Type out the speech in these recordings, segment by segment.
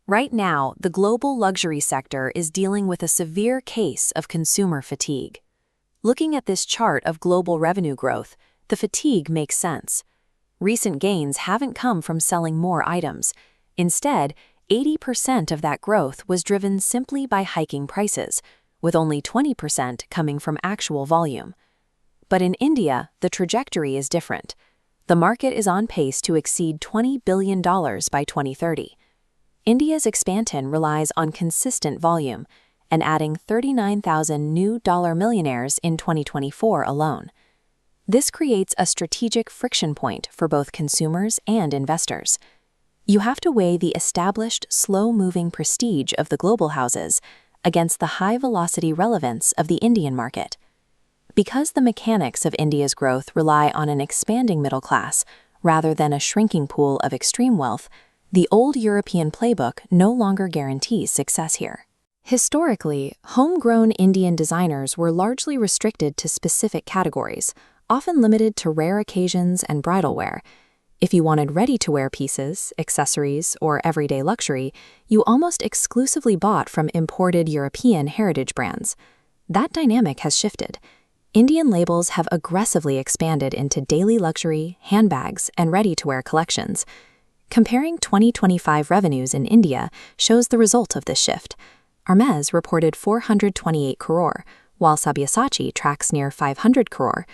Right now, the global luxury sector is dealing with a severe case of consumer fatigue. Looking at this chart of global revenue growth, the fatigue makes sense. Recent gains haven't come from selling more items. Instead, 80% of that growth was driven simply by hiking prices, with only 20% coming from actual volume. But in India, the trajectory is different. The market is on pace to exceed $20 billion by 2030. India's expansion relies on consistent volume and adding 39,000 new dollar millionaires in 2024 alone. This creates a strategic friction point for both consumers and investors. You have to weigh the established, slow-moving prestige of the global houses against the high-velocity relevance of the Indian market. Because the mechanics of India's growth rely on an expanding middle class rather than a shrinking pool of extreme wealth, the old European playbook no longer guarantees success here. Historically, homegrown Indian designers were largely restricted to specific categories, often limited to rare occasions and bridal wear. If you wanted ready-to-wear pieces, accessories, or everyday luxury, you almost exclusively bought from imported European heritage brands. That dynamic has shifted. Indian labels have aggressively expanded into daily luxury, handbags, and ready-to-wear collections. Comparing 2025 revenues in India shows the result of this shift. Hermès reported 428 crore, while Sabyasachi tracks near 500 crore.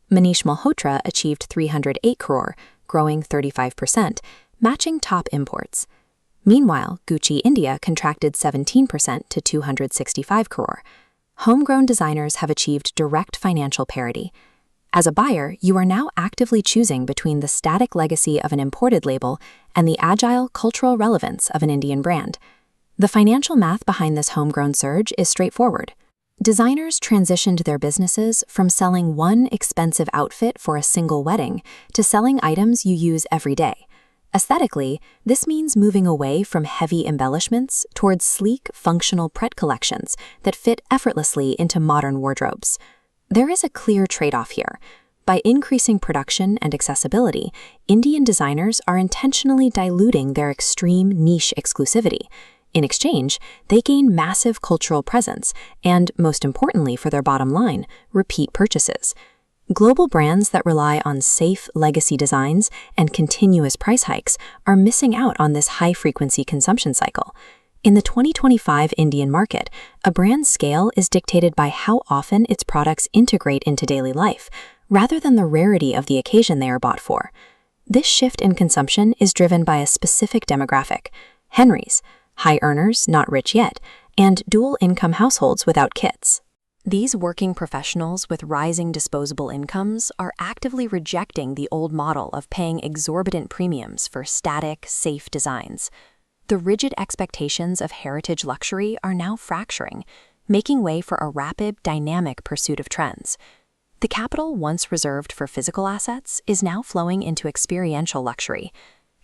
Manish Malhotra achieved 308 crore, growing 35%, matching top imports. Meanwhile, Gucci India contracted 17% to 265 crore. Homegrown designers have achieved direct financial parity. As a buyer, you are now actively choosing between the static legacy of an imported label and the agile cultural relevance of an Indian brand. The financial math behind this homegrown surge is straightforward. Designers transitioned their businesses from selling one expensive outfit for a single wedding to selling items you use every day. Aesthetically, this means moving away from heavy embellishments towards sleek, functional Pret collections that fit effortlessly into modern wardrobes. There is a clear trade-off here. By increasing production and accessibility, Indian designers are intentionally diluting their extreme niche exclusivity. In exchange, they gain massive cultural presence and, most importantly for their bottom line, repeat purchases. Global brands that rely on safe legacy designs and continuous price hikes are missing out on this high-frequency consumption cycle. In the 2025 Indian market, a brand's scale is dictated by how often its products integrate into daily life, rather than the rarity of the occasion they are bought for. This shift in consumption is driven by a specific demographic: Henrys, high earners not rich yet, and dual-income households without kids. These working professionals with rising disposable incomes are actively rejecting the old model of paying exorbitant premiums for static, safe designs. The rigid expectations of heritage luxury are now fracturing, making way for a rapid, dynamic pursuit of trends. The capital once reserved for physical assets is now flowing into experiential luxury.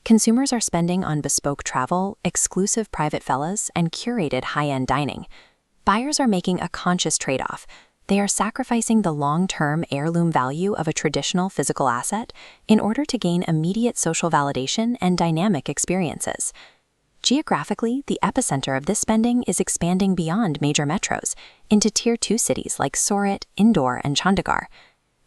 Consumers are spending on bespoke travel, exclusive private villas, and curated high-end dining. Buyers are making a conscious trade-off. They are sacrificing the long-term heirloom value of a traditional physical asset in order to gain immediate social validation and dynamic experiences. Geographically, the epicenter of this spending is expanding beyond major metros into Tier 2 cities like Surat, Indore, and Chandigarh.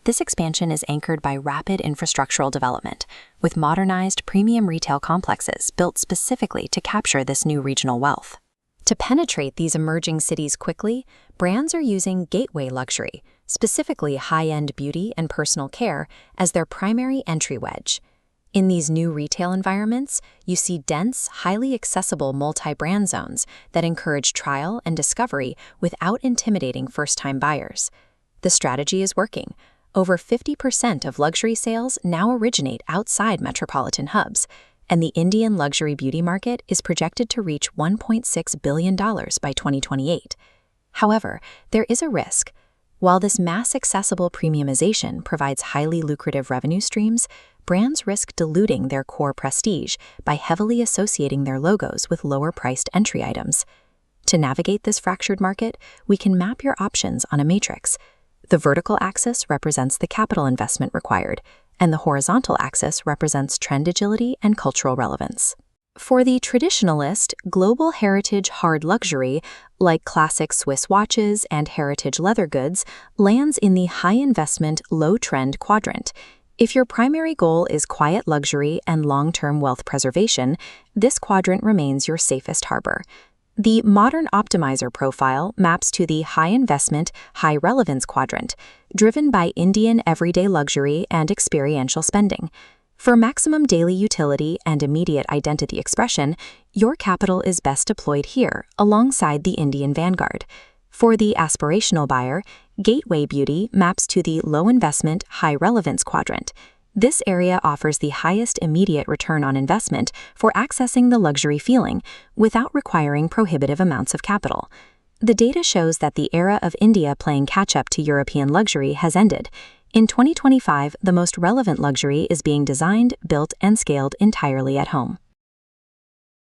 This expansion is anchored by rapid infrastructural development, with modernized premium retail complexes built specifically to capture this new regional wealth. To penetrate these emerging cities quickly, brands are using gateway luxury, specifically high-end beauty and personal care, as their primary entry wedge. In these new retail environments, you see dense, highly accessible multi-brand zones that encourage trial and discovery without intimidating first-time buyers. The strategy is working. Over 50% of luxury sales now originate outside metropolitan hubs, and the Indian luxury beauty market is projected to reach $1.6 billion by 2028. However, there is a risk. While this mass-accessible premiumization provides highly lucrative revenue streams, brands risk diluting their core prestige by heavily associating their logos with lower-priced entry items. To navigate this fractured market, we can map your options on a matrix. The vertical axis represents the capital investment required, and the horizontal axis represents trend agility and cultural relevance. For the traditionalist, global heritage hard luxury, like classic Swiss watches and heritage leather goods, lands in the high-investment, low-trend quadrant. If your primary goal is quiet luxury and long-term wealth preservation, this quadrant remains your safest harbor. The modern optimizer profile maps to the high-investment, high-relevance quadrant, driven by Indian everyday luxury and experiential spending. For maximum daily utility and immediate identity expression, your capital is best deployed here, alongside the Indian Vanguard. For the aspirational buyer, Gateway Beauty maps to the low-investment, high-relevance quadrant. This area offers the highest immediate return on investment for accessing the luxury feeling without requiring prohibitive amounts of capital. The data shows that the era of India playing catch-up to European luxury has ended. In 2025, the most relevant luxury is being designed, built, and scaled entirely at home.